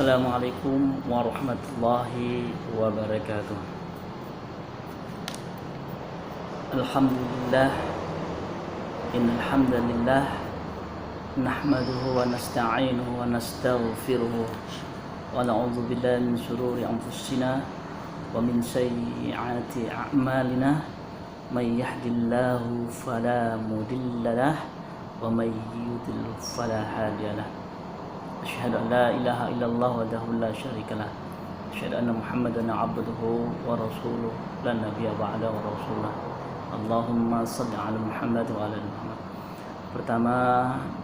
Assalamualaikum warahmatullahi wabarakatuh. Alhamdulillah, innal hamdalillah nahmaduhu wa nasta'inuhu wa nastaghfiruh wa na'udzu billahi min shururi anfusina wa min sayyiati a'malina. May yahdihillahu fala mudilla lahu wa may yudlil fala hadiya lahu. Asyhadu an la ilaha illallah wahdahu la syarikalah. Asyhadu anna Muhammadan abduhu wa rasuluh la nabiyya ba'dahu wa rasulullah. Allahumma shalli ala Muhammad wa ala ali Muhammad. Pertama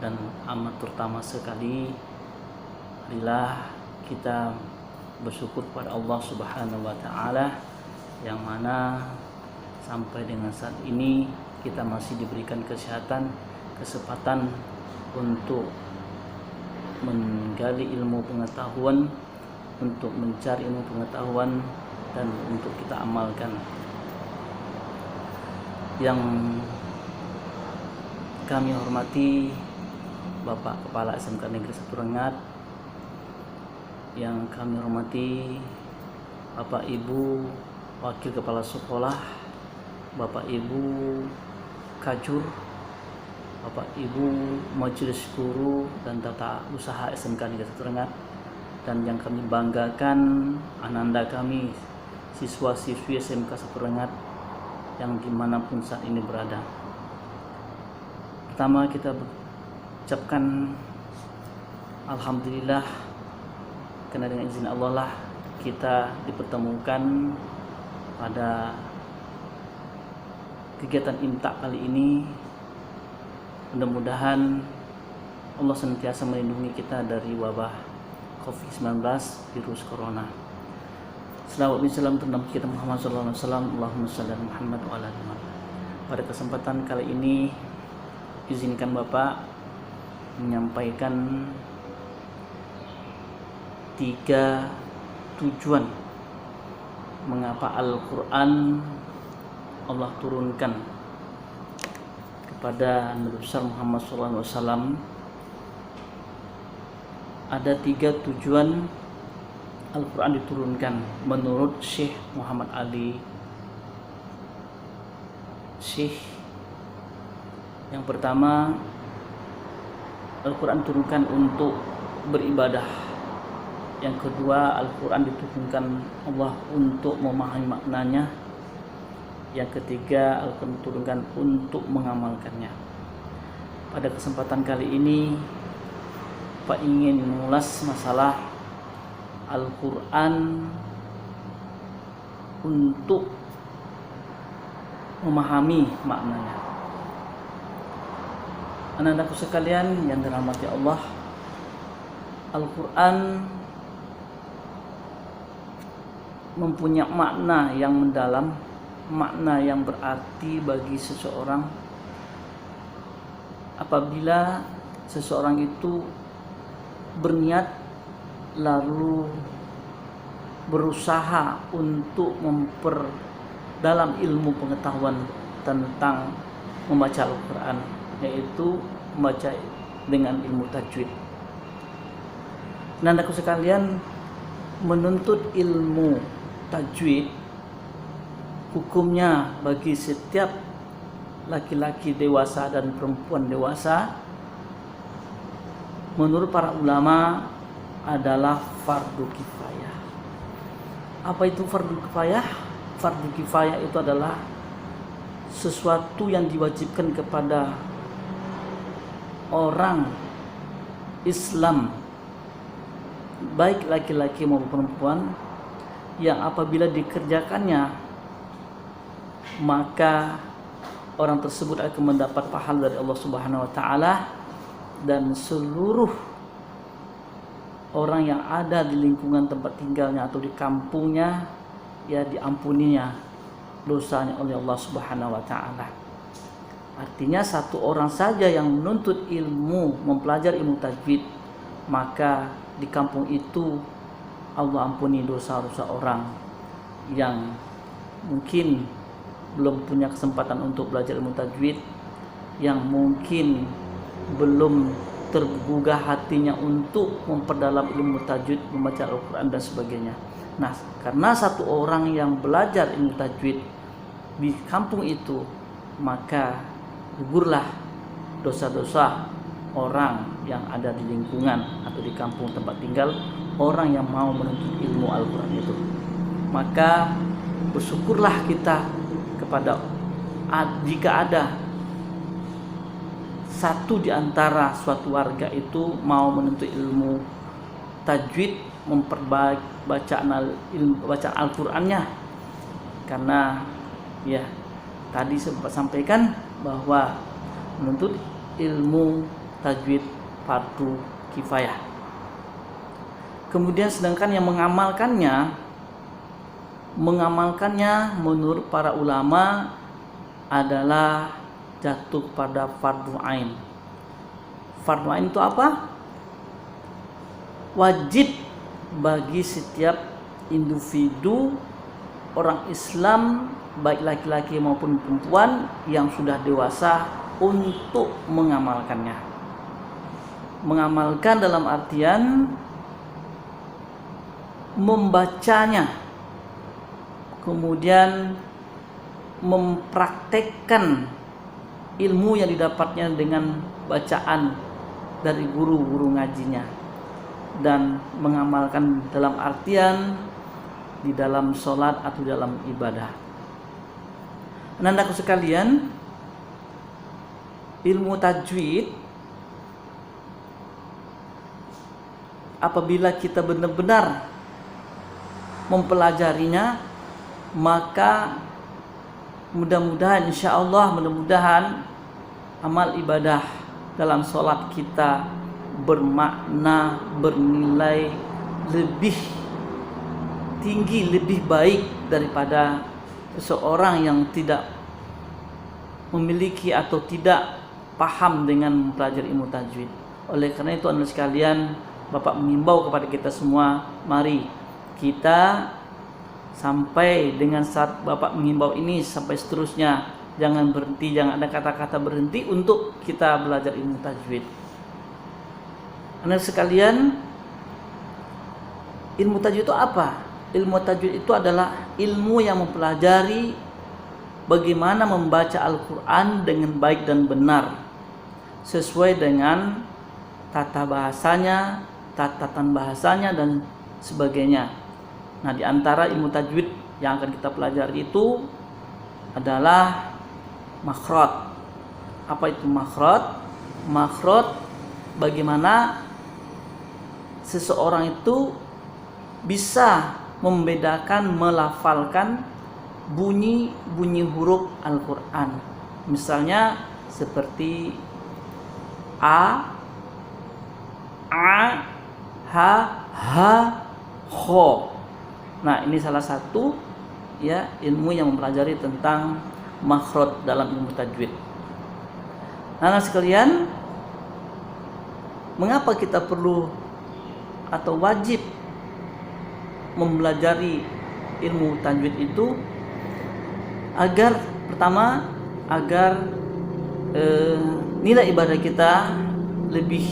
dan amat terutama sekali, marilah kita bersyukur kepada Allah Subhanahu wa taala yang mana sampai dengan saat ini kita masih diberikan kesehatan, kesempatan untuk menggali ilmu pengetahuan, untuk mencari ilmu pengetahuan dan untuk kita amalkan. Yang kami hormati Bapak Kepala SMK Negeri 1 Rengat, yang kami hormati Bapak Ibu Wakil Kepala Sekolah, Bapak Ibu Kajur, Bapak Ibu Majelis Guru dan Tata Usaha SMK Negeri 1 Rengat, dan yang kami banggakan ananda kami siswa-siswi SMK 1 Rengat yang dimanapun saat ini berada. Pertama kita ucapkan Alhamdulillah, karena dengan izin Allah lah kita dipertemukan pada kegiatan imtak kali ini. Mudah-mudahan Allah senantiasa melindungi kita dari wabah COVID-19, virus corona. Selawat dan salam tentang kita Muhammad sallallahu alaihi wasallam. Allahumma shalli ala Muhammad wa ala ali Muhammad. Pada kesempatan kali ini izinkan Bapak menyampaikan 3 tujuan mengapa Al-Qur'an Allah turunkan kepada Nabi besar Muhammad SAW. Ada 3 tujuan Al-Quran diturunkan menurut Syekh Muhammad Ali Syekh. Yang pertama, Al-Quran diturunkan untuk beribadah. Yang kedua, Al-Quran diturunkan Allah untuk memahami maknanya. Yang ketiga, Al-Quran diturunkan untuk mengamalkannya. Pada kesempatan kali ini Pak ingin mengulas masalah Al-Quran untuk memahami maknanya. Anak-anakku sekalian yang dirahmati Allah, Al-Quran mempunyai makna yang mendalam, makna yang berarti bagi seseorang apabila seseorang itu berniat lalu berusaha untuk memperdalam ilmu pengetahuan tentang membaca Al-Quran, yaitu membaca dengan ilmu tajwid. Nandaku sekalian, menuntut ilmu tajwid hukumnya bagi setiap laki-laki dewasa dan perempuan dewasa menurut para ulama adalah fardu kifayah. Apa itu fardu kifayah? Fardu kifayah itu adalah sesuatu yang diwajibkan kepada orang Islam, baik laki-laki maupun perempuan, yang apabila dikerjakannya maka orang tersebut akan mendapat pahala dari Allah Subhanahu wa taala, dan seluruh orang yang ada di lingkungan tempat tinggalnya atau di kampungnya ya diampuninya dosanya oleh Allah Subhanahu wa taala. Artinya satu orang saja yang menuntut ilmu, mempelajari ilmu tajwid, maka di kampung itu Allah ampuni dosa-dosa orang yang mungkin belum punya kesempatan untuk belajar ilmu tajwid, yang mungkin belum tergugah hatinya untuk memperdalam ilmu tajwid, membaca Al-Quran dan sebagainya. Nah, karena satu orang yang belajar ilmu tajwid di kampung itu, maka gugurlah dosa-dosa orang yang ada di lingkungan atau di kampung tempat tinggal orang yang mau menuntut ilmu Al-Quran itu. Maka bersyukurlah kita kepada jika ada satu di antara suatu warga itu mau menuntut ilmu tajwid, memperbaiki bacaan Al-Qur'annya. Karena ya tadi sempat sampaikan bahwa menuntut ilmu tajwid fardu kifayah. Kemudian sedangkan yang mengamalkannya menurut para ulama adalah jatuh pada fardu ain. Fardu ain itu apa? Wajib bagi setiap individu orang Islam, baik laki-laki maupun perempuan yang sudah dewasa, untuk mengamalkannya. Mengamalkan dalam artian membacanya, kemudian mempraktekkan ilmu yang didapatnya dengan bacaan dari guru-guru ngajinya, dan mengamalkan dalam artian di dalam sholat atau dalam ibadah. Ananda-andaku sekalian, ilmu tajwid apabila kita benar-benar mempelajarinya, maka mudah-mudahan mudah-mudahan amal ibadah dalam sholat kita bermakna, bernilai lebih tinggi, lebih baik daripada seseorang yang tidak memiliki atau tidak paham dengan mempelajari ilmu tajwid. Oleh karena itu, anda sekalian, Bapak mengimbau kepada kita semua, mari kita sampai dengan saat Bapak mengimbau ini sampai seterusnya, jangan berhenti, jangan ada kata-kata berhenti untuk kita belajar ilmu tajwid. Anda sekalian, ilmu tajwid itu apa? Ilmu tajwid itu adalah ilmu yang mempelajari bagaimana membaca Al-Quran dengan baik dan benar, sesuai dengan tata bahasanya, tatatan bahasanya, dan sebagainya. Nah, di antara ilmu tajwid yang akan kita pelajari itu adalah makhraj. Apa itu makhraj? Makhraj bagaimana seseorang itu bisa membedakan, melafalkan bunyi huruf Al-Quran. Misalnya seperti A, Ha, Ha, Ho. Nah, ini salah satu ya ilmu yang mempelajari tentang makhraj dalam ilmu tajwid. Nah, sekalian, mengapa kita perlu atau wajib mempelajari ilmu tajwid itu? Agar pertama, agar nilai ibadah kita lebih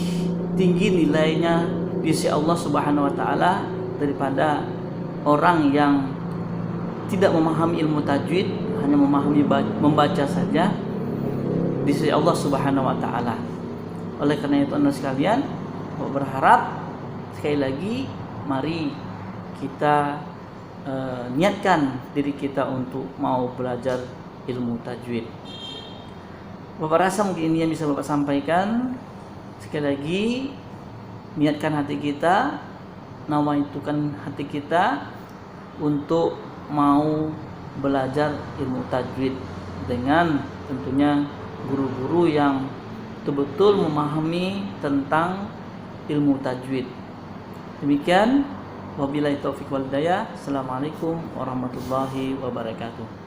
tinggi nilainya di sisi Allah Subhanahu wa taala daripada orang yang tidak memahami ilmu tajwid, hanya memahami membaca saja di sisi Allah Subhanahu wa taala. Oleh karena itu, anda sekalian, berharap sekali lagi, mari kita niatkan diri kita untuk mau belajar ilmu tajwid. Bapak rasa mungkin ini yang bisa Bapak sampaikan. Sekali lagi, niatkan hati kita, nawaitukan hati kita untuk mau belajar ilmu tajwid dengan tentunya guru-guru yang betul-betul memahami tentang ilmu tajwid. Demikian, wabillahi taufiq wal hidayah. Assalamualaikum warahmatullahi wabarakatuh.